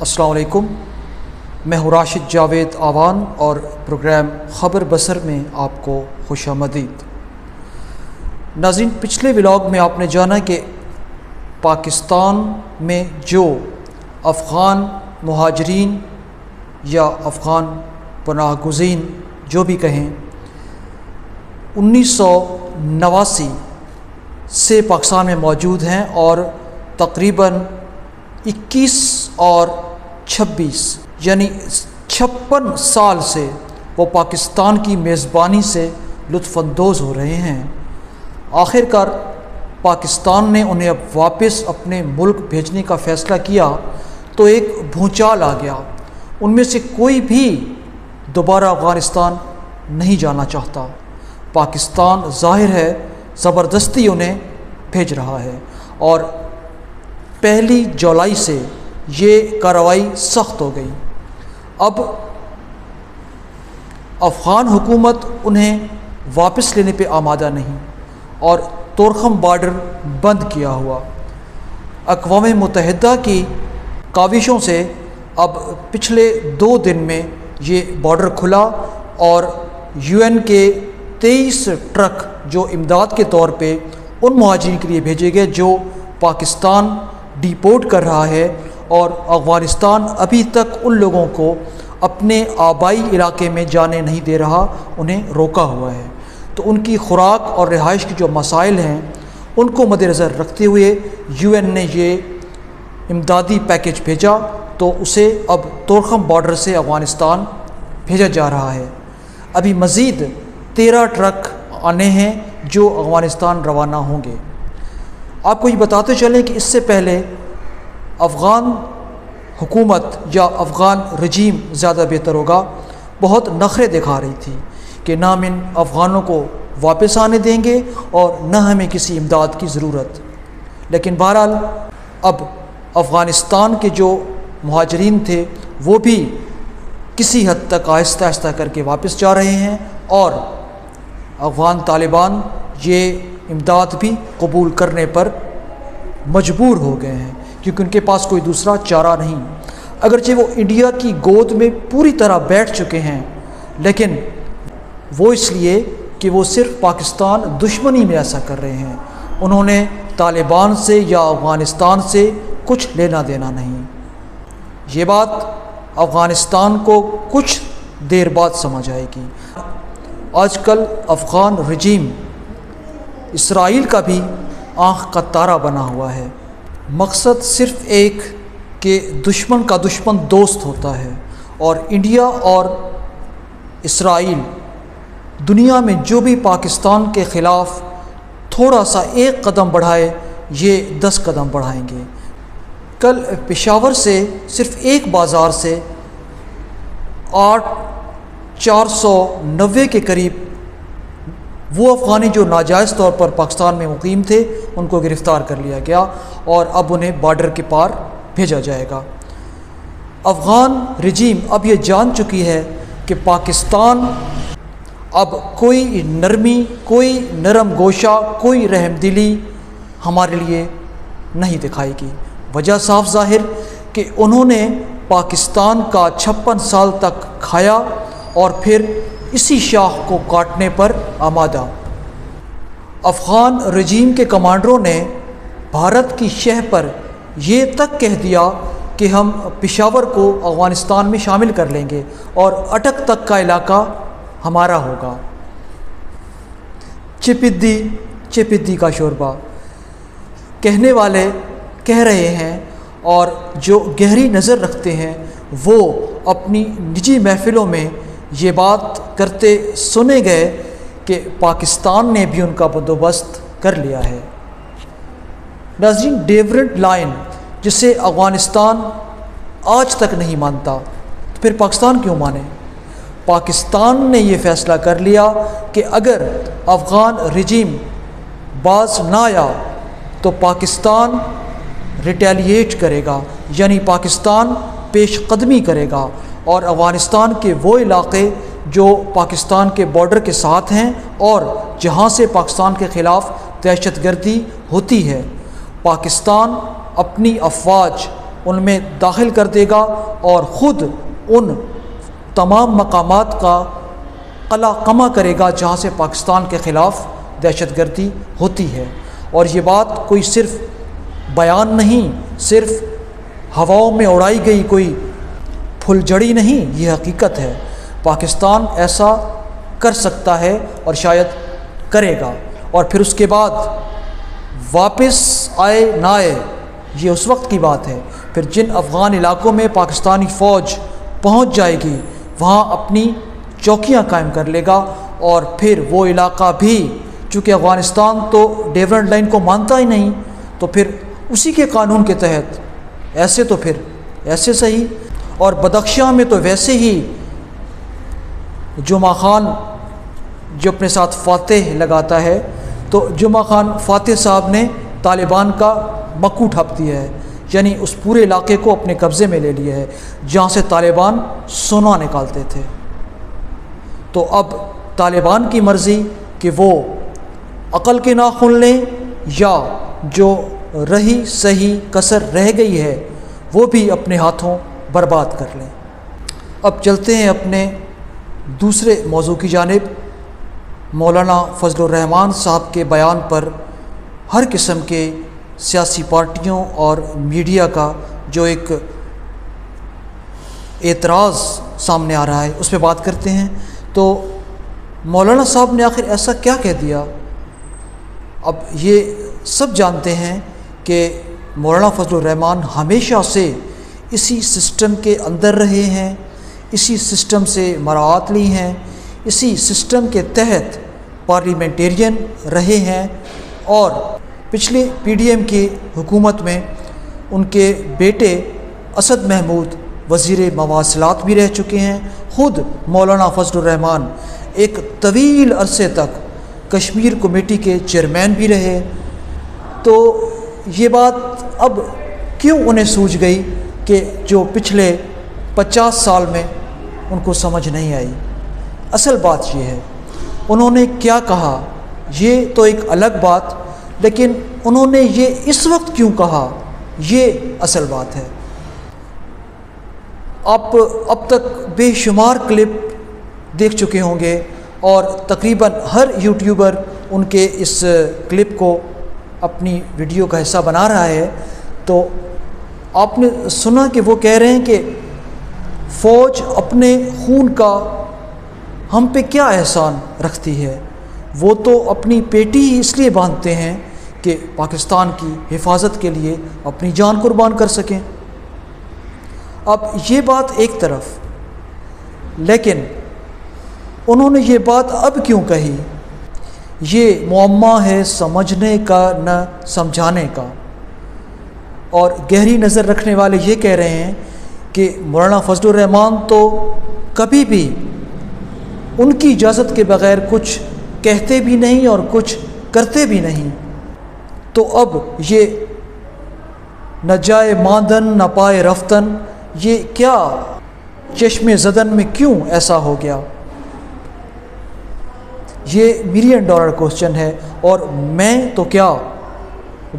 السلام علیکم، میں ہوں راشد جاوید آوان اور پروگرام خبر بصر میں آپ کو خوش آمدید۔ ناظرین، پچھلے ولاگ میں آپ نے جانا کہ پاکستان میں جو افغان مہاجرین یا افغان پناہ گزین جو بھی کہیں 1989 سے پاکستان میں موجود ہیں اور تقریباً 21 اور 26 یعنی 56 سال سے وہ پاکستان کی میزبانی سے لطف اندوز ہو رہے ہیں۔ آخر کار پاکستان نے انہیں اب واپس اپنے ملک بھیجنے کا فیصلہ کیا تو ایک بھونچال آ گیا۔ ان میں سے کوئی بھی دوبارہ افغانستان نہیں جانا چاہتا۔ پاکستان ظاہر ہے زبردستی انہیں بھیج رہا ہے اور 1 جولائی سے یہ کارروائی سخت ہو گئی۔ اب افغان حکومت انہیں واپس لینے پہ آمادہ نہیں اور تورخم بارڈر بند کیا ہوا۔ اقوام متحدہ کی کاوشوں سے اب پچھلے 2 دن میں یہ بارڈر کھلا اور UN کے 23 ٹرک جو امداد کے طور پہ ان مہاجرین کے لیے بھیجے گئے جو پاکستان ڈیپورٹ کر رہا ہے، اور افغانستان ابھی تک ان لوگوں کو اپنے آبائی علاقے میں جانے نہیں دے رہا، انہیں روکا ہوا ہے۔ تو ان کی خوراک اور رہائش کی جو مسائل ہیں ان کو مد نظر رکھتے ہوئے UN نے یہ امدادی پیکج بھیجا، تو اسے اب تورخم بارڈر سے افغانستان بھیجا جا رہا ہے۔ ابھی مزید 13 ٹرک آنے ہیں جو افغانستان روانہ ہوں گے۔ آپ کو یہ بتاتے چلیں کہ اس سے پہلے افغان حکومت یا افغان رجیم زیادہ بہتر ہوگا، بہت نخرے دکھا رہی تھی کہ نہ ہم ان افغانوں کو واپس آنے دیں گے اور نہ ہمیں کسی امداد کی ضرورت۔ لیکن بہرحال اب افغانستان کے جو مہاجرین تھے وہ بھی کسی حد تک آہستہ آہستہ کر کے واپس جا رہے ہیں، اور افغان طالبان یہ امداد بھی قبول کرنے پر مجبور ہو گئے ہیں کیونکہ ان کے پاس کوئی دوسرا چارہ نہیں۔ اگرچہ وہ انڈیا کی گود میں پوری طرح بیٹھ چکے ہیں، لیکن وہ اس لیے کہ وہ صرف پاکستان دشمنی میں ایسا کر رہے ہیں، انہوں نے طالبان سے یا افغانستان سے کچھ لینا دینا نہیں۔ یہ بات افغانستان کو کچھ دیر بعد سمجھ آئے گی۔ آج کل افغان رجیم اسرائیل کا بھی آنکھ کا تارا بنا ہوا ہے۔ مقصد صرف ایک کہ دشمن کا دشمن دوست ہوتا ہے، اور انڈیا اور اسرائیل دنیا میں جو بھی پاکستان کے خلاف تھوڑا سا ایک قدم بڑھائے یہ 10 قدم بڑھائیں گے۔ کل پشاور سے صرف ایک بازار سے 490 کے قریب وہ افغانی جو ناجائز طور پر پاکستان میں مقیم تھے ان کو گرفتار کر لیا گیا اور اب انہیں بارڈر کے پار بھیجا جائے گا۔ افغان رجیم اب یہ جان چکی ہے کہ پاکستان اب کوئی نرمی، کوئی نرم گوشہ، کوئی رحم دلی ہمارے لیے نہیں دکھائے گی۔ وجہ صاف ظاہر کہ انہوں نے پاکستان کا 56 سال تک کھایا اور پھر اسی شاخ کو کاٹنے پر آمادہ۔ افغان رجیم کے کمانڈروں نے بھارت کی شہ پر یہ تک کہہ دیا کہ ہم پشاور کو افغانستان میں شامل کر لیں گے اور اٹک تک کا علاقہ ہمارا ہوگا۔ چپدی کا شوربہ کہنے والے کہہ رہے ہیں، اور جو گہری نظر رکھتے ہیں وہ اپنی نجی محفلوں میں یہ بات کرتے سنے گئے کہ پاکستان نے بھی ان کا بندوبست کر لیا ہے۔ ناظرین، ڈیورنٹ لائن جسے افغانستان آج تک نہیں مانتا، تو پھر پاکستان کیوں مانے؟ پاکستان نے یہ فیصلہ کر لیا کہ اگر افغان رجیم باز نہ آیا تو پاکستان ریٹیلیٹ کرے گا، یعنی پاکستان پیش قدمی کرے گا، اور افغانستان کے وہ علاقے جو پاکستان کے بارڈر کے ساتھ ہیں اور جہاں سے پاکستان کے خلاف دہشت گردی ہوتی ہے، پاکستان اپنی افواج ان میں داخل کر دے گا اور خود ان تمام مقامات کا قلع قمع کرے گا جہاں سے پاکستان کے خلاف دہشت گردی ہوتی ہے۔ اور یہ بات کوئی صرف بیان نہیں، صرف ہواؤں میں اڑائی گئی کوئی پھل جڑی نہیں، یہ حقیقت ہے۔ پاکستان ایسا کر سکتا ہے اور شاید کرے گا، اور پھر اس کے بعد واپس آئے نہ آئے یہ اس وقت کی بات ہے۔ پھر جن افغان علاقوں میں پاکستانی فوج پہنچ جائے گی وہاں اپنی چوکیاں قائم کر لے گا، اور پھر وہ علاقہ بھی، چونکہ افغانستان تو ڈیورنٹ لائن کو مانتا ہی نہیں، تو پھر اسی کے قانون کے تحت ایسے تو پھر ایسے صحیح۔ اور بدخشاں میں تو ویسے ہی جمعہ خان جو اپنے ساتھ فاتح لگاتا ہے، تو جمعہ خان فاتح صاحب نے طالبان کا مکو ٹھپ دیا ہے، یعنی اس پورے علاقے کو اپنے قبضے میں لے لیا ہے جہاں سے طالبان سونا نکالتے تھے۔ تو اب طالبان کی مرضی کہ وہ عقل کے ناخن لیں یا جو رہی صحیح کسر رہ گئی ہے وہ بھی اپنے ہاتھوں برباد کر لیں۔ اب چلتے ہیں اپنے دوسرے موضوع کی جانب۔ مولانا فضل الرحمان صاحب کے بیان پر ہر قسم کے سیاسی پارٹیوں اور میڈیا کا جو ایک اعتراض سامنے آ رہا ہے اس پہ بات کرتے ہیں۔ تو مولانا صاحب نے آخر ایسا کیا کہہ دیا؟ اب یہ سب جانتے ہیں کہ مولانا فضل الرحمان ہمیشہ سے اسی سسٹم کے اندر رہے ہیں، اسی سسٹم سے مراعات لی ہیں، اسی سسٹم کے تحت پارلیمنٹیرین رہے ہیں، اور پچھلے پی ڈی ایم کی حکومت میں ان کے بیٹے اسد محمود وزیر مواصلات بھی رہ چکے ہیں۔ خود مولانا فضل الرحمان ایک طویل عرصے تک کشمیر کمیٹی کے چیئرمین بھی رہے۔ تو یہ بات اب کیوں انہیں سوجھ گئی کہ جو پچھلے 50 سال میں ان کو سمجھ نہیں آئی؟ اصل بات یہ ہے انہوں نے کیا کہا یہ تو ایک الگ بات، لیکن انہوں نے یہ اس وقت کیوں کہا یہ اصل بات ہے۔ آپ اب تک بے شمار کلپ دیکھ چکے ہوں گے، اور تقریباً ہر یوٹیوبر ان کے اس کلپ کو اپنی ویڈیو کا حصہ بنا رہا ہے۔ تو آپ نے سنا کہ وہ کہہ رہے ہیں کہ فوج اپنے خون کا ہم پہ کیا احسان رکھتی ہے، وہ تو اپنی پیٹی ہی اس لیے باندھتے ہیں کہ پاکستان کی حفاظت کے لیے اپنی جان قربان کر سکیں۔ اب یہ بات ایک طرف، لیکن انہوں نے یہ بات اب کیوں کہی؟ یہ معمہ ہے سمجھنے کا نہ سمجھانے کا، اور گہری نظر رکھنے والے یہ کہہ رہے ہیں کہ مولانا فضل الرحمان تو کبھی بھی ان کی اجازت کے بغیر کچھ کہتے بھی نہیں اور کچھ کرتے بھی نہیں۔ تو اب یہ نہ جائے ماندن نہ پائے رفتن، یہ کیا چشم زدن میں کیوں ایسا ہو گیا؟ یہ ملین ڈالر کوسچن ہے، اور میں تو کیا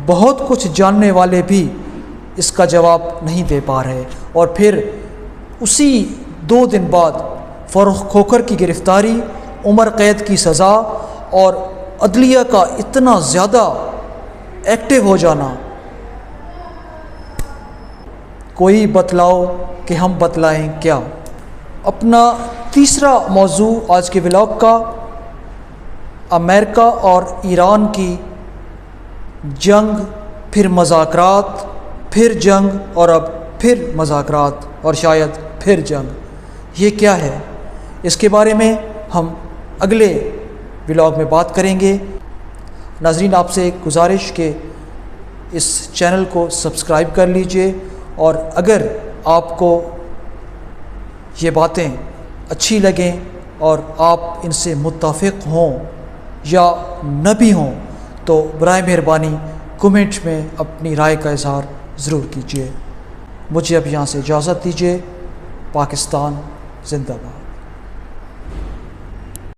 بہت کچھ جاننے والے بھی اس کا جواب نہیں دے پا رہے۔ اور پھر اسی 2 دن بعد فاروق کھوکھر کی گرفتاری، عمر قید کی سزا، اور عدلیہ کا اتنا زیادہ ایکٹیو ہو جانا۔ کوئی بتلاؤ کہ ہم بتلائیں کیا؟ اپنا تیسرا موضوع آج کے ولاگ کا امریکہ اور ایران کی جنگ، پھر مذاکرات، پھر جنگ، اور اب پھر مذاکرات، اور شاید پھر جنگ۔ یہ کیا ہے؟ اس کے بارے میں ہم اگلے ولاگ میں بات کریں گے۔ ناظرین، آپ سے ایک گزارش کہ اس چینل کو سبسکرائب کر لیجئے، اور اگر آپ کو یہ باتیں اچھی لگیں اور آپ ان سے متفق ہوں یا نہ بھی ہوں تو برائے مہربانی کومنٹ میں اپنی رائے کا اظہار ضرور کیجیے۔ مجھے اب یہاں سے اجازت دیجیے۔ پاکستان زندہ باد۔